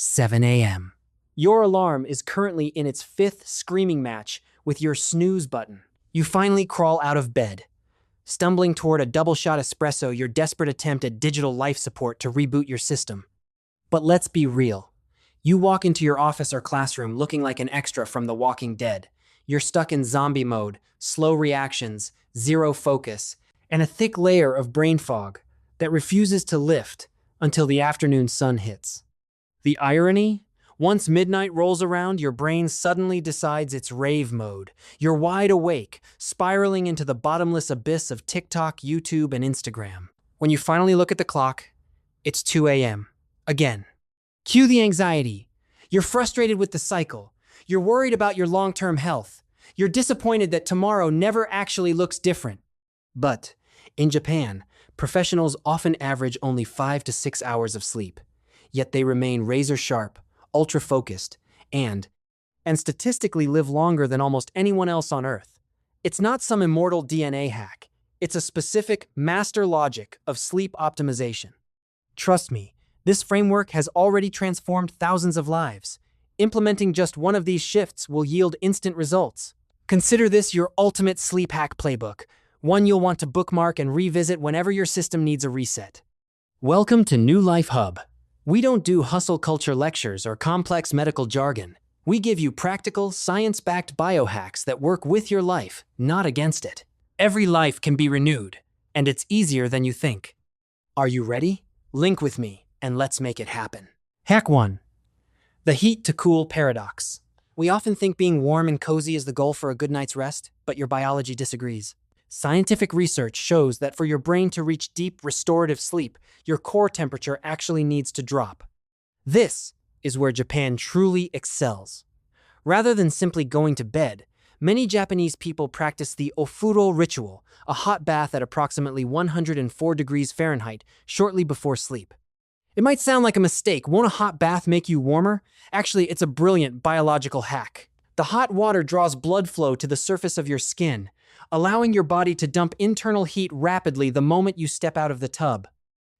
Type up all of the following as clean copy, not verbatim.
7 a.m. Your alarm is currently in its fifth screaming match with your snooze button. You finally crawl out of bed, stumbling toward a double-shot espresso, your desperate attempt at digital life support to reboot your system. But let's be real. You walk into your office or classroom looking like an extra from The Walking Dead. You're stuck in zombie mode, slow reactions, zero focus, and a thick layer of brain fog that refuses to lift until the afternoon sun hits. The irony? Once midnight rolls around, your brain suddenly decides it's rave mode. You're wide awake, spiraling into the bottomless abyss of TikTok, YouTube, and Instagram. When you finally look at the clock, it's 2 a.m. Again. Cue the anxiety. You're frustrated with the cycle. You're worried about your long-term health. You're disappointed that tomorrow never actually looks different. But in Japan, professionals often average only 5 to 6 hours of sleep. Yet they remain razor-sharp, ultra-focused, and statistically live longer than almost anyone else on Earth. It's not some immortal DNA hack. It's a specific master logic of sleep optimization. Trust me, this framework has already transformed thousands of lives. Implementing just one of these shifts will yield instant results. Consider this your ultimate sleep hack playbook, one you'll want to bookmark and revisit whenever your system needs a reset. Welcome to NewLifeHub. We don't do hustle culture lectures or complex medical jargon. We give you practical, science-backed biohacks that work with your life, not against it. Every life can be renewed, and it's easier than you think. Are you ready? Link with me, and let's make it happen. Hack 1. The heat to cool paradox. We often think being warm and cozy is the goal for a good night's rest, but your biology disagrees. Scientific research shows that for your brain to reach deep, restorative sleep, your core temperature actually needs to drop. This is where Japan truly excels. Rather than simply going to bed, many Japanese people practice the Ofuro ritual, a hot bath at approximately 104 degrees Fahrenheit shortly before sleep. It might sound like a mistake. Won't a hot bath make you warmer? Actually, it's a brilliant biological hack. The hot water draws blood flow to the surface of your skin, allowing your body to dump internal heat rapidly the moment you step out of the tub.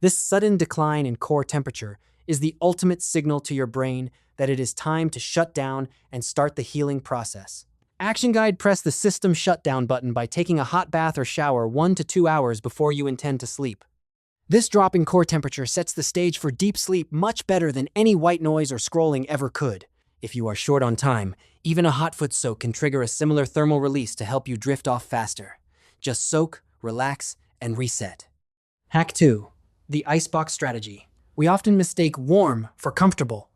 This sudden decline in core temperature is the ultimate signal to your brain that it is time to shut down and start the healing process. Action Guide: press the system shutdown button by taking a hot bath or shower 1 to 2 hours before you intend to sleep. This drop in core temperature sets the stage for deep sleep much better than any white noise or scrolling ever could. If you are short on time, even a hot foot soak can trigger a similar thermal release to help you drift off faster. Just soak, relax, and reset. Hack 2. The icebox strategy. We often mistake warm for comfortable.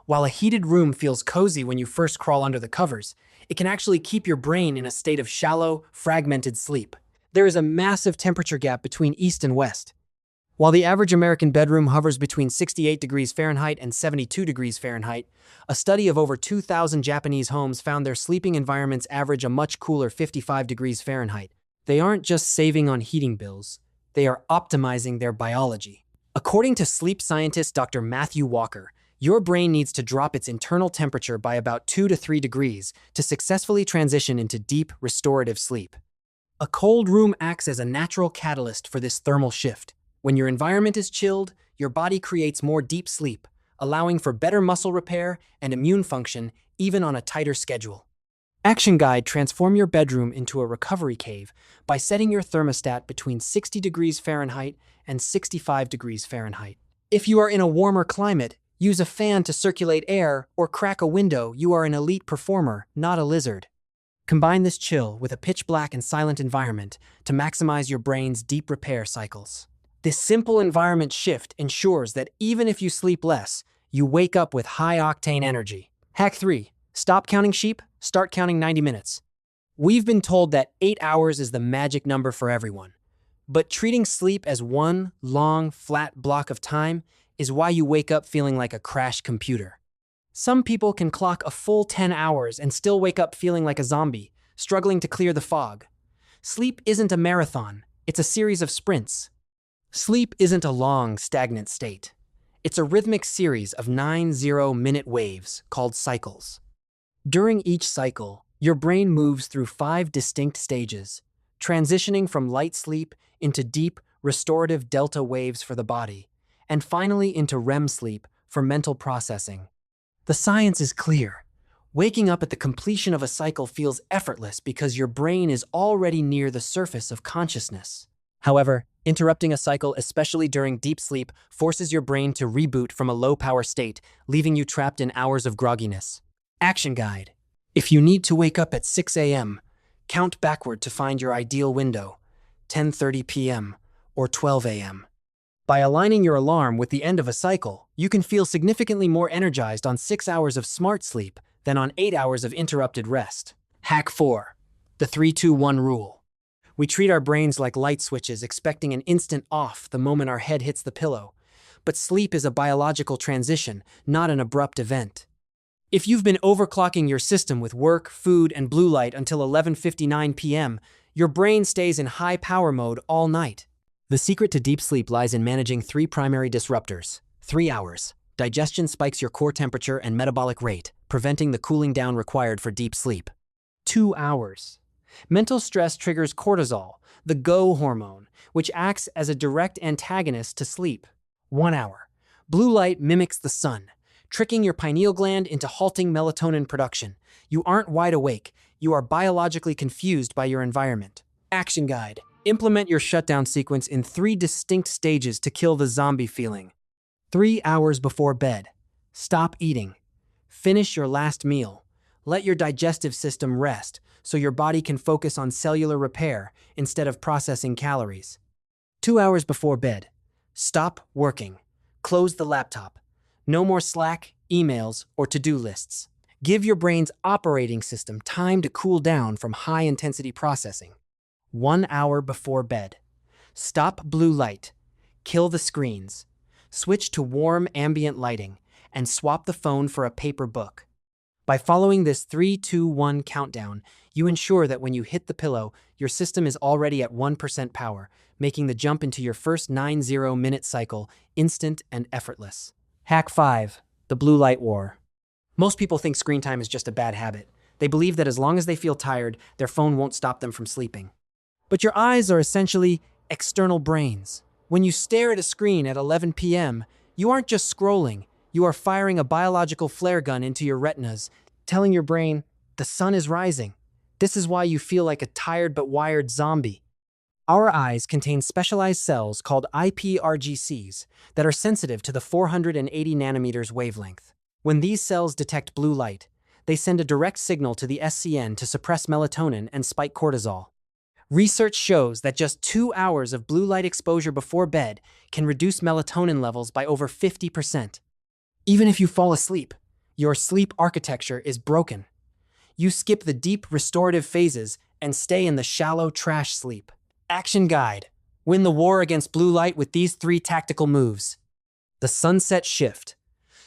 While a heated room feels cozy when you first crawl under the covers, it can actually keep your brain in a state of shallow, fragmented sleep. There is a massive temperature gap between east and west. While the average American bedroom hovers between 68 degrees Fahrenheit and 72 degrees Fahrenheit, a study of over 2,000 Japanese homes found their sleeping environments average a much cooler 55 degrees Fahrenheit. They aren't just saving on heating bills, they are optimizing their biology. According to sleep scientist Dr. Matthew Walker, your brain needs to drop its internal temperature by about 2 to 3 degrees to successfully transition into deep, restorative sleep. A cold room acts as a natural catalyst for this thermal shift. When your environment is chilled, your body creates more deep sleep, allowing for better muscle repair and immune function even on a tighter schedule. Action Guide: transform your bedroom into a recovery cave by setting your thermostat between 60 degrees Fahrenheit and 65 degrees Fahrenheit. If you are in a warmer climate, use a fan to circulate air or crack a window. You are an elite performer, not a lizard. Combine this chill with a pitch black and silent environment to maximize your brain's deep repair cycles. This simple environment shift ensures that even if you sleep less, you wake up with high-octane energy. Hack 3. Stop counting sheep, start counting 90 minutes. We've been told that 8 hours is the magic number for everyone. But treating sleep as one long, flat block of time is why you wake up feeling like a crashed computer. Some people can clock a full 10 hours and still wake up feeling like a zombie, struggling to clear the fog. Sleep isn't a marathon, it's a series of sprints. Sleep isn't a long, stagnant state. It's a rhythmic series of 9 0-minute waves called cycles. During each cycle, your brain moves through 5 distinct stages, transitioning from light sleep into deep, restorative delta waves for the body, and finally into REM sleep for mental processing. The science is clear. Waking up at the completion of a cycle feels effortless because your brain is already near the surface of consciousness. However, interrupting a cycle, especially during deep sleep, forces your brain to reboot from a low-power state, leaving you trapped in hours of grogginess. Action guide. If you need to wake up at 6 a.m., count backward to find your ideal window, 10:30 p.m. or 12 a.m. By aligning your alarm with the end of a cycle, you can feel significantly more energized on 6 hours of smart sleep than on 8 hours of interrupted rest. Hack 4. The 3-2-1 rule. We treat our brains like light switches, expecting an instant off the moment our head hits the pillow. But sleep is a biological transition, not an abrupt event. If you've been overclocking your system with work, food, and blue light until 11:59 p.m., your brain stays in high power mode all night. The secret to deep sleep lies in managing 3 primary disruptors. 3 hours. Digestion spikes your core temperature and metabolic rate, preventing the cooling down required for deep sleep. 2 hours. Mental stress triggers cortisol, the go hormone, which acts as a direct antagonist to sleep. 1 hour. Blue light mimics the sun, tricking your pineal gland into halting melatonin production. You aren't wide awake, you are biologically confused by your environment. Action guide. Implement your shutdown sequence in 3 distinct stages to kill the zombie feeling. 3 hours before bed. Stop eating. Finish your last meal. Let your digestive system rest so your body can focus on cellular repair instead of processing calories. 2 hours before bed. Stop working. Close the laptop. No more Slack, emails, or to-do lists. Give your brain's operating system time to cool down from high-intensity processing. 1 hour before bed. Stop blue light. Kill the screens. Switch to warm ambient lighting and swap the phone for a paper book. By following this 3-2-1 countdown, you ensure that when you hit the pillow, your system is already at 1% power, making the jump into your first 90-minute cycle instant and effortless. Hack 5. The blue light war. Most people think screen time is just a bad habit. They believe that as long as they feel tired, their phone won't stop them from sleeping. But your eyes are essentially external brains. When you stare at a screen at 11 p.m., you aren't just scrolling, you are firing a biological flare gun into your retinas, telling your brain, the sun is rising. This is why you feel like a tired but wired zombie. Our eyes contain specialized cells called iPRGCs that are sensitive to the 480 nanometers wavelength. When these cells detect blue light, they send a direct signal to the SCN to suppress melatonin and spike cortisol. Research shows that just 2 hours of blue light exposure before bed can reduce melatonin levels by over 50%. Even if you fall asleep, your sleep architecture is broken. You skip the deep restorative phases and stay in the shallow trash sleep. Action guide. Win the war against blue light with these 3 tactical moves. The sunset shift.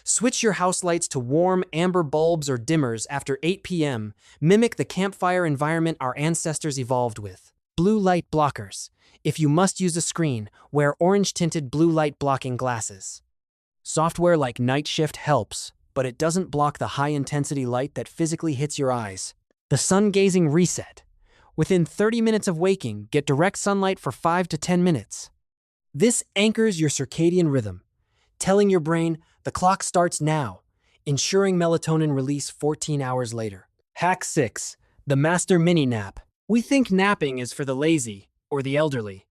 Switch your house lights to warm amber bulbs or dimmers after 8 p.m. Mimic the campfire environment our ancestors evolved with. Blue light blockers. If you must use a screen, wear orange-tinted blue light blocking glasses. Software like Night Shift helps, but it doesn't block the high-intensity light that physically hits your eyes. The sun-gazing reset. Within 30 minutes of waking, get direct sunlight for 5 to 10 minutes. This anchors your circadian rhythm, telling your brain the clock starts now, ensuring melatonin release 14 hours later. Hack 6. The master mini nap. We think napping is for the lazy or the elderly.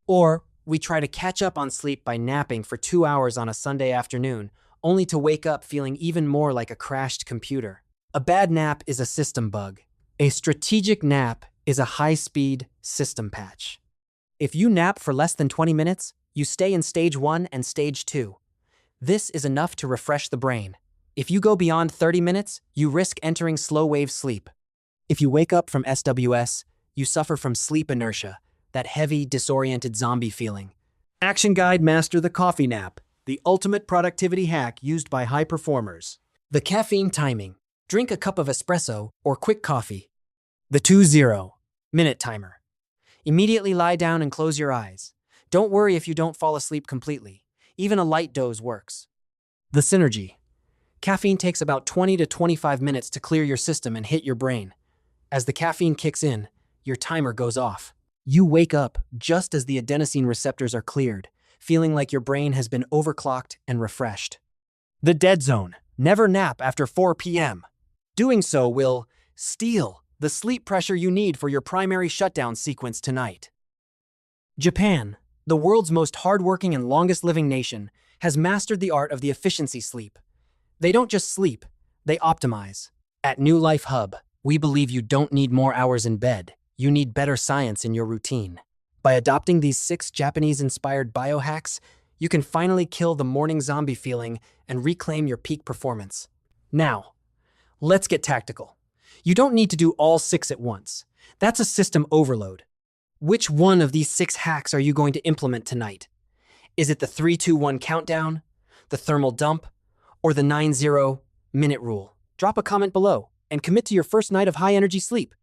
Or we try to catch up on sleep by napping for 2 hours on a Sunday afternoon, only to wake up feeling even more like a crashed computer. A bad nap is a system bug. A strategic nap is a high-speed system patch. If you nap for less than 20 minutes, you stay in stage 1 and stage 2. This is enough to refresh the brain. If you go beyond 30 minutes, you risk entering slow-wave sleep. If you wake up from SWS, you suffer from sleep inertia, that heavy, disoriented zombie feeling. Action Guide. Master the coffee nap, the ultimate productivity hack used by high performers. The caffeine timing. Drink a cup of espresso or quick coffee. The 20-minute timer. Immediately lie down and close your eyes. Don't worry if you don't fall asleep completely. Even a light doze works. The synergy. Caffeine takes about 20 to 25 minutes to clear your system and hit your brain. As the caffeine kicks in, your timer goes off. You wake up just as the adenosine receptors are cleared, feeling like your brain has been overclocked and refreshed. The dead zone. Never nap after 4 p.m. Doing so will steal the sleep pressure you need for your primary shutdown sequence tonight. Japan, the world's most hardworking and longest-living nation, has mastered the art of the efficiency sleep. They don't just sleep, they optimize. At NewLifeHub, we believe you don't need more hours in bed, you need better science in your routine. By adopting these 6 Japanese-inspired biohacks, you can finally kill the morning zombie feeling and reclaim your peak performance. Now, let's get tactical. You don't need to do all 6 at once. That's a system overload. Which one of these 6 hacks are you going to implement tonight? Is it the 3-2-1 countdown, the thermal dump, or the 90-minute rule? Drop a comment below and commit to your first night of high-energy sleep.